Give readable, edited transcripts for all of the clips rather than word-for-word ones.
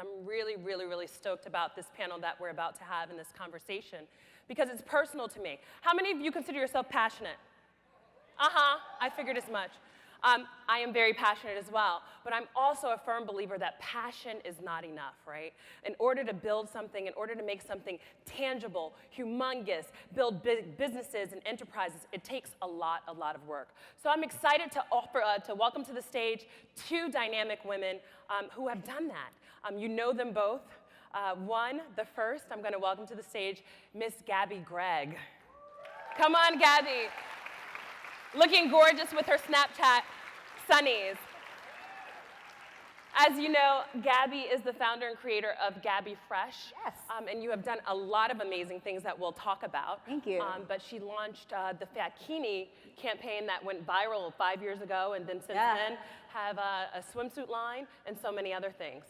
I'm really, really, really stoked about this panel that we're about to have in this conversation because it's personal to me. How many of you consider yourself passionate? I figured as much. I am very passionate as well, but I'm also a firm believer that passion is not enough, right? In order to build something, in order to make something tangible, humongous, build big businesses and enterprises, it takes a lot of work. So I'm excited to welcome to the stage two dynamic women who have done that. You know them both. The first, I'm going to welcome to the stage Miss Gabi Gregg. Come on, Gabi. Looking gorgeous with her Snapchat sunnies. As you know, Gabi is the founder and creator of Gabi Fresh. Yes. And you have done a lot of amazing things that we'll talk about. Thank you. But she launched the Fatkini campaign that went viral 5 years ago, and then since then have a swimsuit line and so many other things.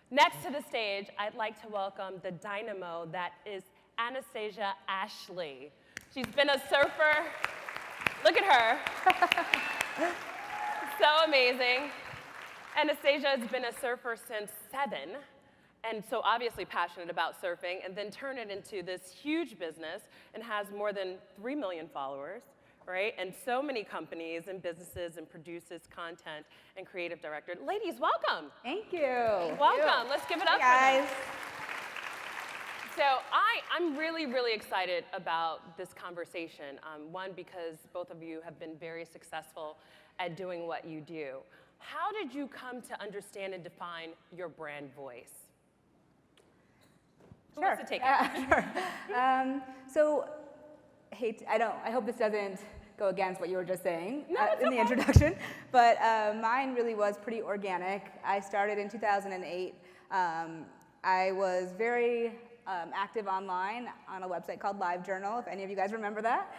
Next to the stage, I'd like to welcome the dynamo that is Anastasia Ashley. She's been a surfer. Look at her. So amazing. Anastasia has been a surfer since 7, and so obviously passionate about surfing, and then turned it into this huge business and has more than 3 million followers, right? And so many companies and businesses and produces content and creative director. Ladies, welcome. Thank you. Welcome. Let's give it up Hey, guys. for them. So I'm really, really excited about this conversation. One, because both of you have been very successful at doing what you do. How did you come to understand and define your brand voice? Who wants to take it? Sure. So, I hope this doesn't go against what you were just saying in the introduction, but mine really was pretty organic. I started in 2008. I was very active online on a website called LiveJournal, if any of you guys remember that.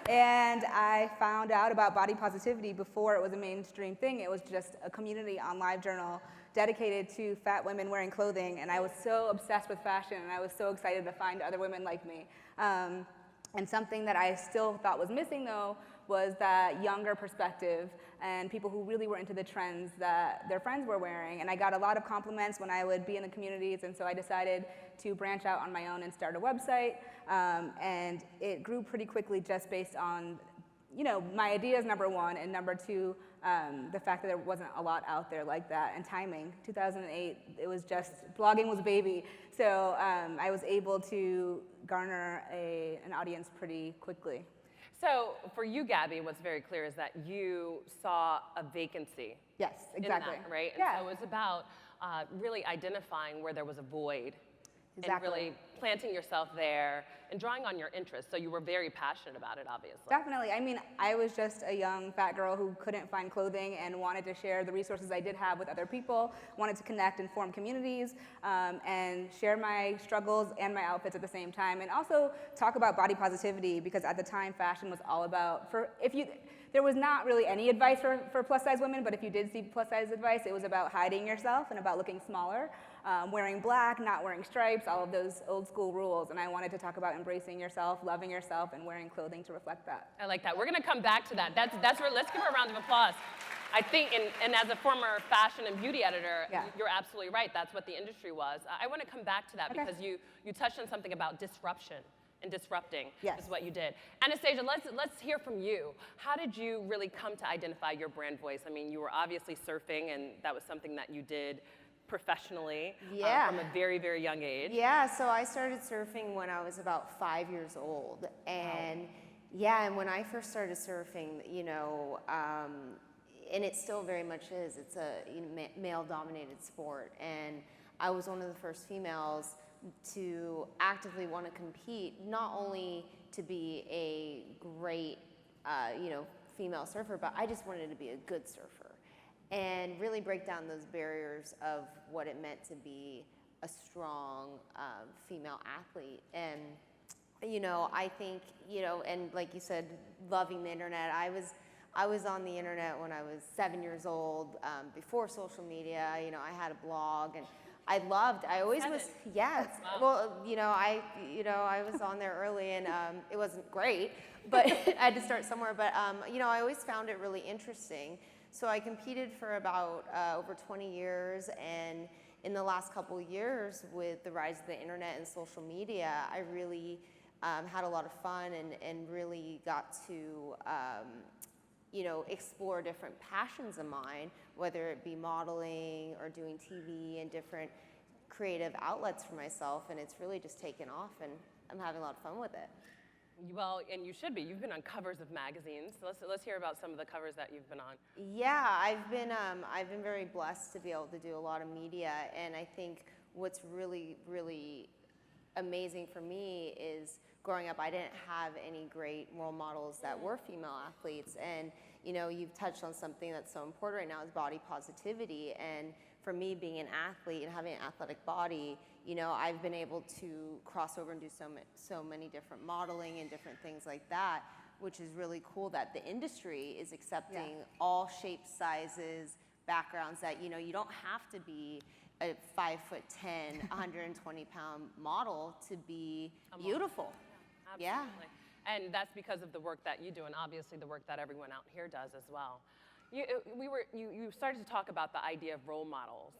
And I found out about body positivity before it was a mainstream thing. It was just a community on LiveJournal dedicated to fat women wearing clothing, and I was so obsessed with fashion, and I was so excited to find other women like me. And something that I still thought was missing, though, was that younger perspective and people who really were into the trends that their friends were wearing. And I got a lot of compliments when I would be in the communities, and so I decided to branch out on my own and start a website. And it grew pretty quickly just based on, you know, my ideas, number one, and number two, the fact that there wasn't a lot out there like that, and timing. 2008, it was just, blogging was a baby. So I was able to garner an audience pretty quickly. So for you, Gabi, what's very clear is that you saw a vacancy. Yes, exactly. In that, right? Yeah. And so it was about really identifying where there was a void. Exactly. And really planting yourself there and drawing on your interests. So you were very passionate about it, obviously. Definitely. I mean, I was just a young fat girl who couldn't find clothing and wanted to share the resources I did have with other people, wanted to connect and form communities, and share my struggles and my outfits at the same time, and also talk about body positivity, because at the time fashion was all about, there was not really any advice for plus size women, but if you did see plus size advice, it was about hiding yourself and about looking smaller. Wearing black, not wearing stripes, all of those old school rules. And I wanted to talk about embracing yourself, loving yourself, and wearing clothing to reflect that. I like that. We're going to come back to that. That's where, let's give her a round of applause. I think, and as a former fashion and beauty editor, you're absolutely right. That's what the industry was. I want to come back to that because you touched on something about disruption and disrupting is what you did. Anastasia, let's hear from you. How did you really come to identify your brand voice? I mean, you were obviously surfing, and that was something that you did professionally from a very, very young age. Yeah, so I started surfing when I was about 5 years old. And and when I first started surfing, you know, and it still very much is, it's a male-dominated sport. And I was one of the first females to actively want to compete, not only to be a great, female surfer, but I just wanted to be a good surfer. And really break down those barriers of what it meant to be a strong female athlete. And, you know, I think, you know, and like you said, loving the internet. I was on the internet when I was 7 years old, before social media. You know, I had a blog, and I always was, yes. Well, I was on there early, and it wasn't great, but I had to start somewhere. But, I always found it really interesting. So I competed for about over 20 years, and in the last couple of years with the rise of the internet and social media, I really had a lot of fun and really got to explore different passions of mine, whether it be modeling or doing TV and different creative outlets for myself, and it's really just taken off, and I'm having a lot of fun with it. Well, and you should be. You've been on covers of magazines. Let's hear about some of the covers that you've been on. Yeah, I've been very blessed to be able to do a lot of media, and I think what's really, really amazing for me is growing up, I didn't have any great role models that were female athletes, and you've touched on something that's so important right now is body positivity, and for me being an athlete and having an athletic body, I've been able to cross over and do so many different modeling and different things like that, which is really cool that the industry is accepting all shapes, sizes, backgrounds, that you don't have to be a 5'10", 120-pound model to be beautiful. Absolutely. And that's because of the work that you do, and obviously the work that everyone out here does as well. You started to talk about the idea of role models,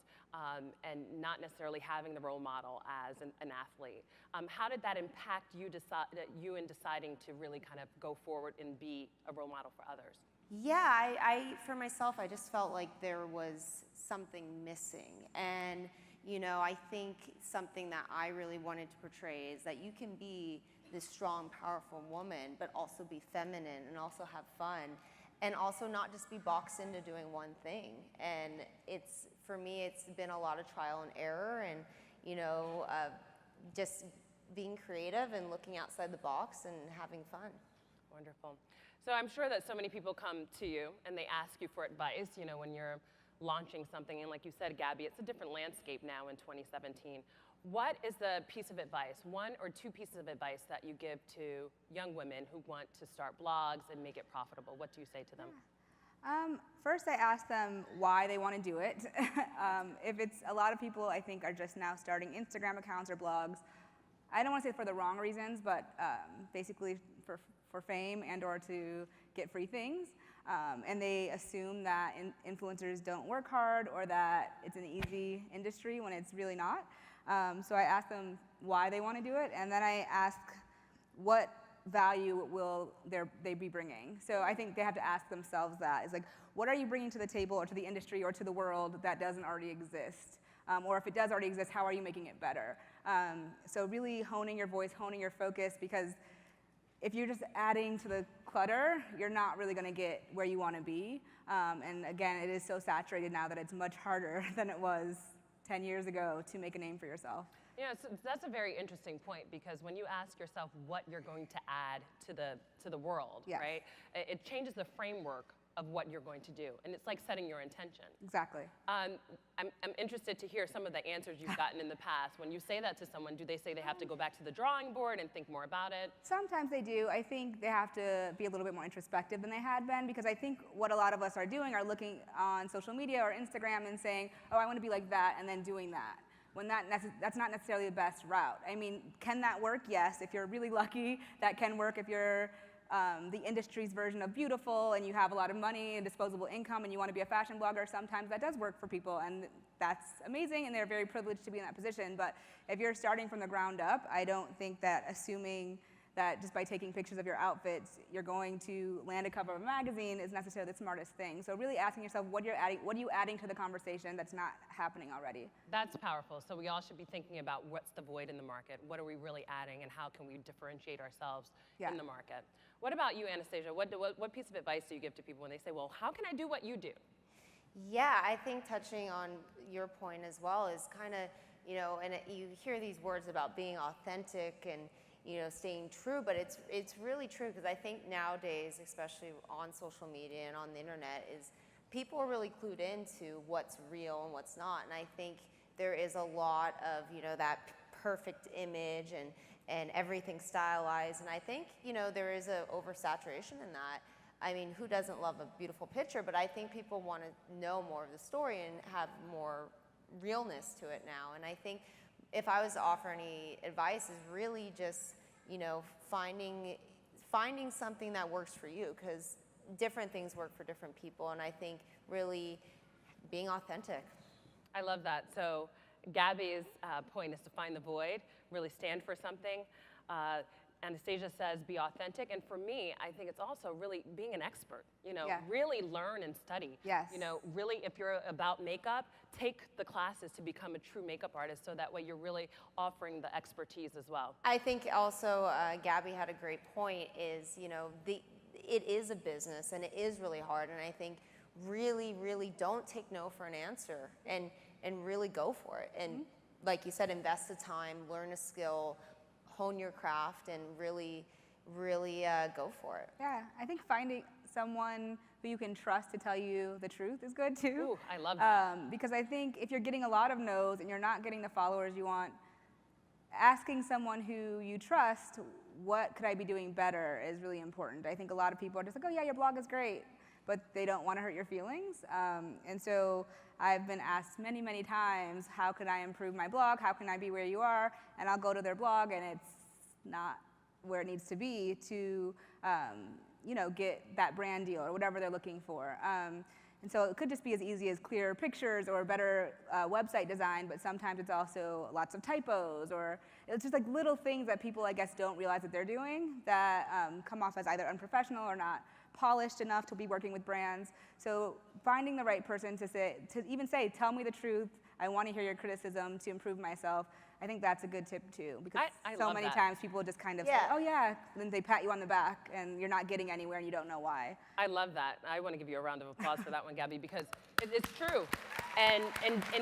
and not necessarily having the role model as an athlete. How did that impact you in deciding to really kind of go forward and be a role model for others? Yeah, I for myself, I just felt like there was something missing, and I think something that I really wanted to portray is that you can be this strong, powerful woman, but also be feminine and also have fun, and also not just be boxed into doing one thing. And for me, it's been a lot of trial and error, and just being creative and looking outside the box and having fun. Wonderful. So I'm sure that so many people come to you and they ask you for advice, when you're launching something. And like you said, Gabby, it's a different landscape now in 2017. What is the piece of advice, one or two pieces of advice that you give to young women who want to start blogs and make it profitable? What do you say to them? First, I ask them why they want to do it. If it's a lot of people, I think, are just now starting Instagram accounts or blogs. I don't want to say for the wrong reasons, but basically for fame and or to get free things. And they assume that influencers don't work hard or that it's an easy industry when it's really not. So I ask them why they want to do it, and then I ask what value will they be bringing. So I think they have to ask themselves that. It's like, what are you bringing to the table or to the industry or to the world that doesn't already exist? Or if it does already exist, how are you making it better? So really honing your voice, honing your focus, because if you're just adding to the clutter, you're not really going to get where you want to be. And again, it is so saturated now that it's much harder than it was 10 years ago to make a name for yourself. Yeah, so that's a very interesting point, because when you ask yourself what you're going to add to the world, right, it changes the framework of what you're going to do, and it's like setting your intention. Exactly. I'm interested to hear some of the answers you've gotten in the past. When you say that to someone, do they say they have to go back to the drawing board and think more about it? Sometimes they do. I think they have to be a little bit more introspective than they had been, because I think what a lot of us are doing are looking on social media or Instagram and saying, oh, I want to be like that, and then doing that. When that's not necessarily the best route. I mean, can that work? Yes. If you're really lucky, that can work. If you're the industry's version of beautiful and you have a lot of money and disposable income and you want to be a fashion blogger, sometimes that does work for people, and that's amazing, and they're very privileged to be in that position. But if you're starting from the ground up, I don't think that assuming that just by taking pictures of your outfits, you're going to land a cover of a magazine is necessarily the smartest thing. So really asking yourself what are you adding to the conversation that's not happening already? That's powerful. So we all should be thinking about what's the void in the market, what are we really adding, and how can we differentiate ourselves in the market. What about you, Anastasia? What piece of advice do you give to people when they say, well, how can I do what you do? Yeah, I think touching on your point as well is kind of, and you hear these words about being authentic and staying true, but it's really true, because I think nowadays, especially on social media and on the internet, is people are really clued into what's real and what's not, and I think there is a lot of that perfect image and everything stylized, and I think there is a oversaturation in that. I mean, who doesn't love a beautiful picture? But I think people want to know more of the story and have more realness to it now, and I think if I was to offer any advice, is really just, finding something that works for you, because different things work for different people, and I think really being authentic. I love that. So Gabi's point is to find the void, really stand for something. Anastasia says, be authentic. And for me, I think it's also really being an expert, really learn and study. Yes. Really, if you're about makeup, take the classes to become a true makeup artist so that way you're really offering the expertise as well. I think also Gabi had a great point is, it is a business and it is really hard. And I think really, really don't take no for an answer and really go for it. And like you said, invest the time, learn a skill, hone your craft, and really, really go for it. Yeah, I think finding someone who you can trust to tell you the truth is good too. Ooh, I love that. Because I think if you're getting a lot of no's and you're not getting the followers you want, asking someone who you trust, what could I be doing better, is really important. I think a lot of people are just like, oh yeah, your blog is great, but they don't want to hurt your feelings. And so I've been asked many, many times, how can I improve my blog? How can I be where you are? And I'll go to their blog and it's not where it needs to be to get that brand deal or whatever they're looking for. And so it could just be as easy as clearer pictures or better website design, but sometimes it's also lots of typos, or it's just like little things that people, I guess, don't realize that they're doing that come off as either unprofessional or not polished enough to be working with brands. So finding the right person to even say, tell me the truth, I want to hear your criticism to improve myself, I think that's a good tip too, because I so love many that. times people just kind of say, oh yeah, and then they pat you on the back and you're not getting anywhere and you don't know why. I love that. I want to give you a round of applause for that one, Gabi, because it's true. And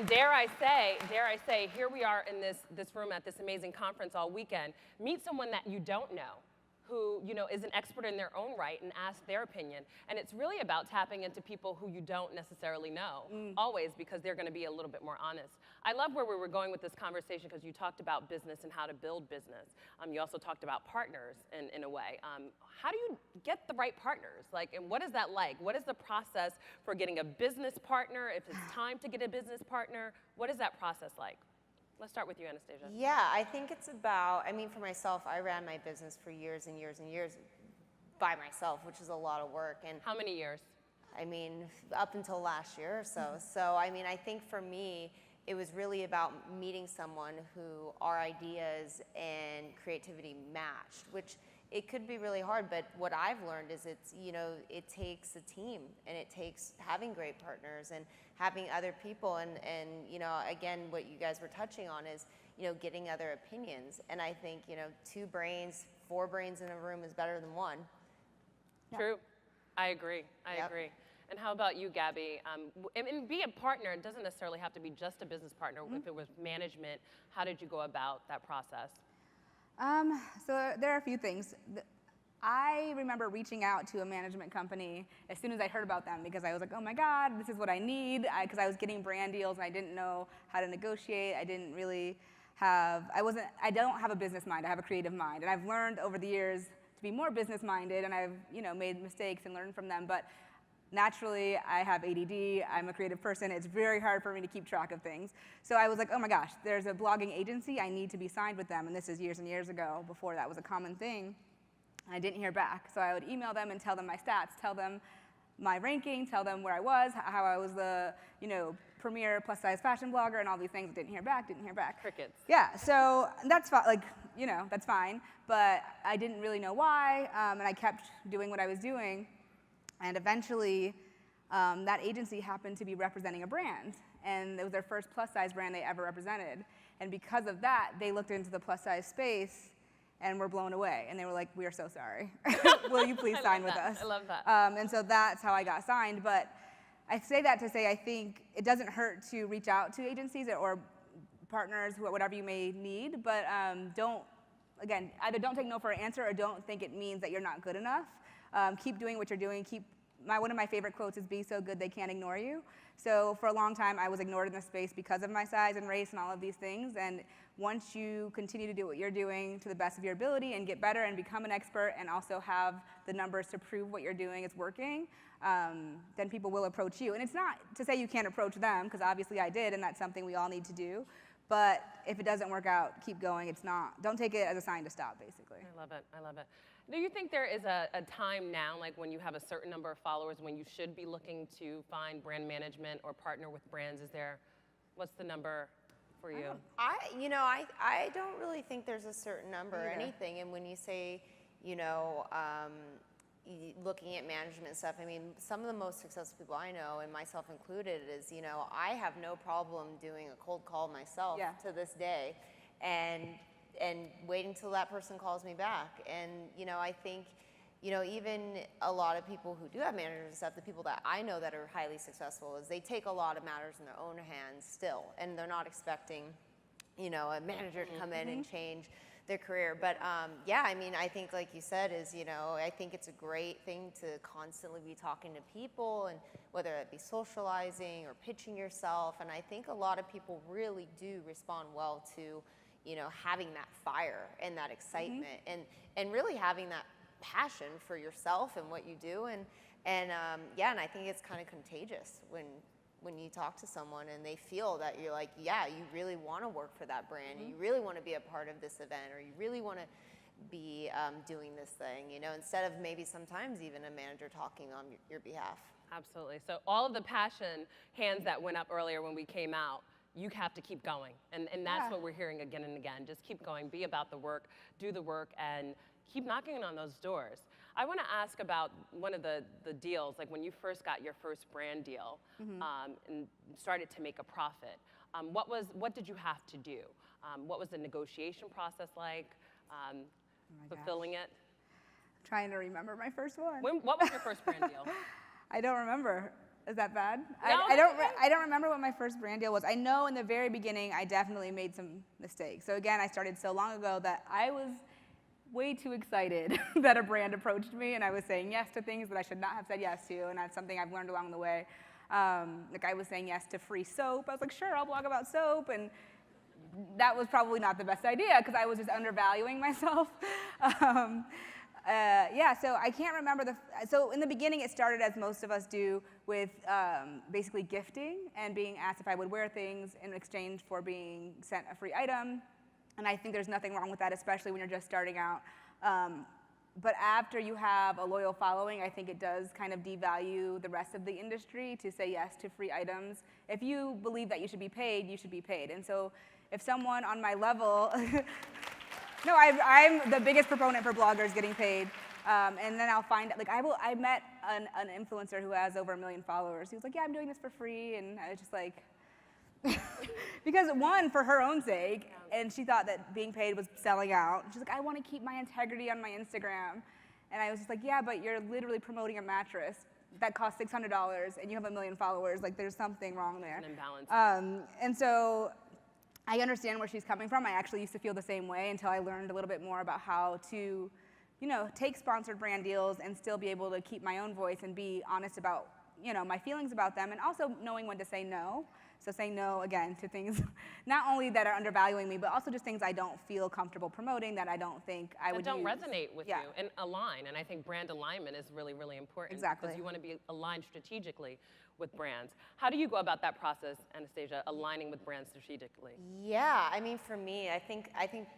dare I say, here we are in this room at this amazing conference all weekend. Meet someone that you don't know, who is an expert in their own right, and ask their opinion. And it's really about tapping into people who you don't necessarily know, always, because they're going to be a little bit more honest. I love where we were going with this conversation because you talked about business and how to build business. You also talked about partners in a way. How do you get the right partners? And what is that like? What is the process for getting a business partner? If it's time to get a business partner, what is that process like? Let's start with you, Anastasia. Yeah, I think it's about, for myself, I ran my business for years and years and years by myself, which is a lot of work. And how many years? Up until last year or so. So, I think for me, it was really about meeting someone who our ideas and creativity matched, which it could be really hard, but what I've learned is it takes a team, and it takes having great partners and having other people, and again, what you guys were touching on is, getting other opinions. And I think, 2 brains, 4 brains in a room is better than 1. True. I agree. I agree. And how about you, Gabi? And be a partner. It doesn't necessarily have to be just a business partner. If it was management, how did you go about that process? So there are a few things. I remember reaching out to a management company as soon as I heard about them, because I was like, oh my God, this is what I need, because I was getting brand deals and I didn't know how to negotiate. I didn't really have, I don't have a business mind, I have a creative mind. And I've learned over the years to be more business minded, and I've made mistakes and learned from them. But naturally, I have ADD, I'm a creative person, it's very hard for me to keep track of things. So I was like, oh my gosh, there's a blogging agency, I need to be signed with them, and this is years and years ago, before that was a common thing. I didn't hear back, so I would email them and tell them my stats, tell them my ranking, tell them where I was, how I was the, premier plus-size fashion blogger, and all these things. Didn't hear back. Crickets. Yeah, so that's fine, that's fine, but I didn't really know why, and I kept doing what I was doing. And eventually, that agency happened to be representing a brand, and it was their first plus-size brand they ever represented. And because of that, they looked into the plus-size space and were blown away. And they were like, we are so sorry. Will you please sign with us? I love that. And so that's how I got signed. But I say that to say I think it doesn't hurt to reach out to agencies or partners, whatever you may need, but either don't take no for an answer or don't think it means that you're not good enough. Keep doing what you're doing. One of my favorite quotes is, be so good they can't ignore you. So for a long time, I was ignored in this space because of my size and race and all of these things. And once you continue to do what you're doing to the best of your ability and get better and become an expert and also have the numbers to prove what you're doing is working, then people will approach you. And it's not to say you can't approach them, because obviously I did, and that's something we all need to do. But if it doesn't work out, keep going. Don't take it as a sign to stop, basically. I love it. Do you think there is a time now, like when you have a certain number of followers, when you should be looking to find brand management or partner with brands? What's the number for you? I don't really think there's a certain number or Neither. anything. And when you say, looking at management stuff, I mean, some of the most successful people I know, and myself included, is, I have no problem doing a cold call myself to this day, and waiting till that person calls me back. And, I think, even a lot of people who do have managers and stuff, the people that I know that are highly successful, is they take a lot of matters in their own hands still, and they're not expecting, a manager to come in and change their career. But I mean, I think, like you said, is, I think it's a great thing to constantly be talking to people, and whether it be socializing or pitching yourself. And I think a lot of people really do respond well to, having that fire and that excitement, and really having that passion for yourself and what you do. And I think it's kind of contagious when you talk to someone and they feel that you're like, yeah, you really want to work for that brand, you really want to be a part of this event, or you really want to be doing this thing, instead of maybe sometimes even a manager talking on your behalf. Absolutely. So all of the passion hands that went up earlier when we came out, you have to keep going. And that's what we're hearing again and again. Just keep going, be about the work, do the work, and keep knocking on those doors. I want to ask about one of the deals, like when you first got your first brand deal and started to make a profit. What did you have to do? What was the negotiation process like? Fulfilling it? I'm trying to remember my first one. What was your first brand deal? I don't remember. Is that bad? No, I don't remember what my first brand deal was. I know in the very beginning I definitely made some mistakes. So again, I started so long ago that I was way too excited that a brand approached me, and I was saying yes to things that I should not have said yes to, and that's something I've learned along the way. Like I was saying yes to free soap. I was like, sure, I'll blog about soap, and that was probably not the best idea because I was just undervaluing myself. So I can't remember so in the beginning it started as most of us do with basically gifting and being asked if I would wear things in exchange for being sent a free item. And I think there's nothing wrong with that, especially when you're just starting out. But after you have a loyal following, I think it does kind of devalue the rest of the industry to say yes to free items. If you believe that you should be paid, you should be paid. And so if someone on my level, no, I'm the biggest proponent for bloggers getting paid. And then I'll find, like, I met an influencer who has over 1 million followers. He was like, yeah, I'm doing this for free. And I was just like, because one, for her own sake, and she thought that being paid was selling out. She's like, I want to keep my integrity on my Instagram. And I was just like, yeah, but you're literally promoting a mattress that costs $600 and you have 1 million followers. Like, there's something wrong there. An imbalance. And so I understand where she's coming from. I actually used to feel the same way until I learned a little bit more about how to, take sponsored brand deals and still be able to keep my own voice and be honest about, my feelings about them, and also knowing when to say no. So saying no, again, to things not only that are undervaluing me, but also just things I don't feel comfortable promoting that I don't think I would That don't use. resonate with you and align. And I think brand alignment is really, really important. Exactly. Because you want to be aligned strategically with brands. How do you go about that process, Anastasia, aligning with brands strategically? Yeah, I mean, for me, I think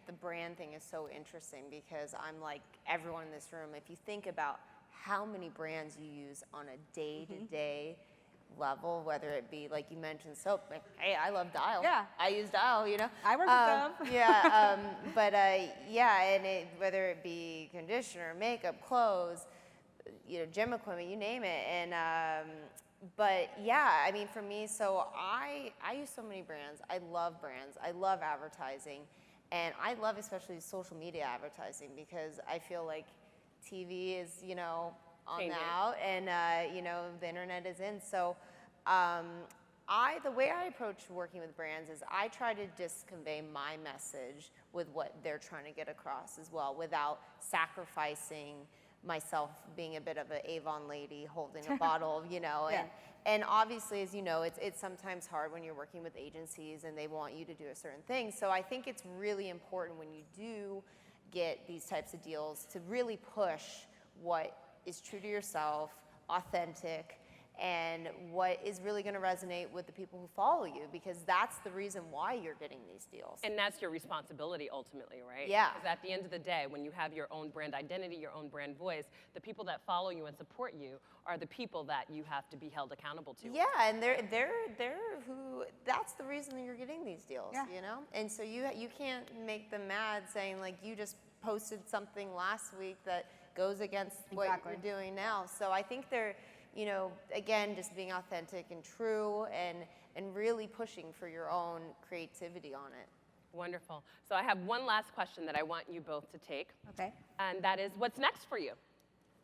the brand thing is so interesting because I'm like everyone in this room. If you think about how many brands you use on a day-to-day level, whether it be, like you mentioned, soap. Like, hey, I love Dial. Yeah. I use Dial, I work with them. Yeah, and whether it be conditioner, makeup, clothes, gym equipment, you name it. And but yeah, I mean, for me, so I use so many brands. I love brands. I love advertising, and I love especially social media advertising because I feel like TV is, on the out, and the internet is in. So the way I approach working with brands is I try to just convey my message with what they're trying to get across as well, without sacrificing myself being a bit of an Avon lady holding a bottle, and obviously, as you know, it's sometimes hard when you're working with agencies and they want you to do a certain thing. So I think it's really important when you do get these types of deals to really push what is true to yourself, authentic, and what is really going to resonate with the people who follow you, because that's the reason why you're getting these deals. And that's your responsibility ultimately, right? Yeah. Because at the end of the day, when you have your own brand identity, your own brand voice, the people that follow you and support you are the people that you have to be held accountable to. Yeah, and that's the reason that you're getting these deals, Yeah. you know? And so you can't make them mad saying, like, you just posted something last week that goes against what Exactly. you're doing now. So I think they're, you know, again, just being authentic and true, and really pushing for your own creativity on it. Wonderful. So I have one last question that I want you both to take. Okay. And that is, what's next for you?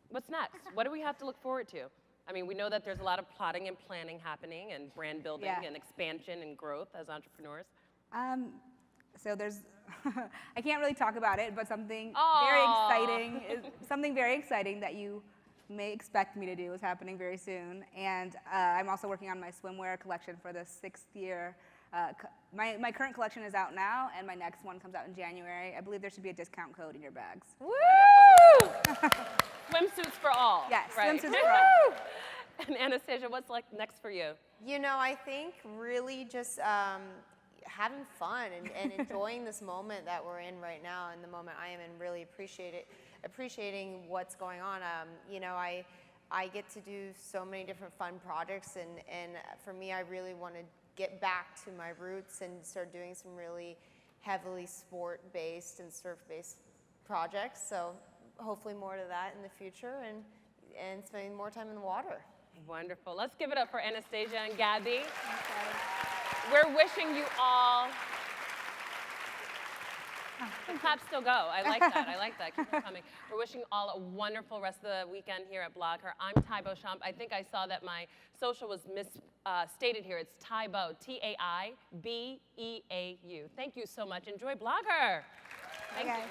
What's next? What do we have to look forward to? I mean, we know that there's a lot of plotting and planning happening, and brand building Yeah. and expansion and growth as entrepreneurs. So there's, I can't really talk about it, but something very exciting that you may expect me to do is happening very soon. And I'm also working on my swimwear collection for the 6th year. My current collection is out now, and my next one comes out in January. I believe there should be a discount code in your bags. Woo! Swimsuits for all. Yes, right. swimsuits for all. And Anastasia, what's like next for you? You know, I think really just having fun and enjoying this moment that we're in right now, and the moment I am in, really appreciating what's going on. You know, I get to do so many different fun projects, and for me, I really want to get back to my roots and start doing some really heavily sport-based and surf-based projects. So hopefully more to that in the future, and spending more time in the water. Wonderful. Let's give it up for Anastasia and Gabi. We're wishing you all. The claps still go. I like that. I like that. Keep them coming. We're wishing all a wonderful rest of the weekend here at BlogHer. I'm Tai Beauchamp. I think I saw that my social was misstated here. It's Tai Beau, T-A-I-B-E-A-U. Thank you so much. Enjoy BlogHer. Thank you.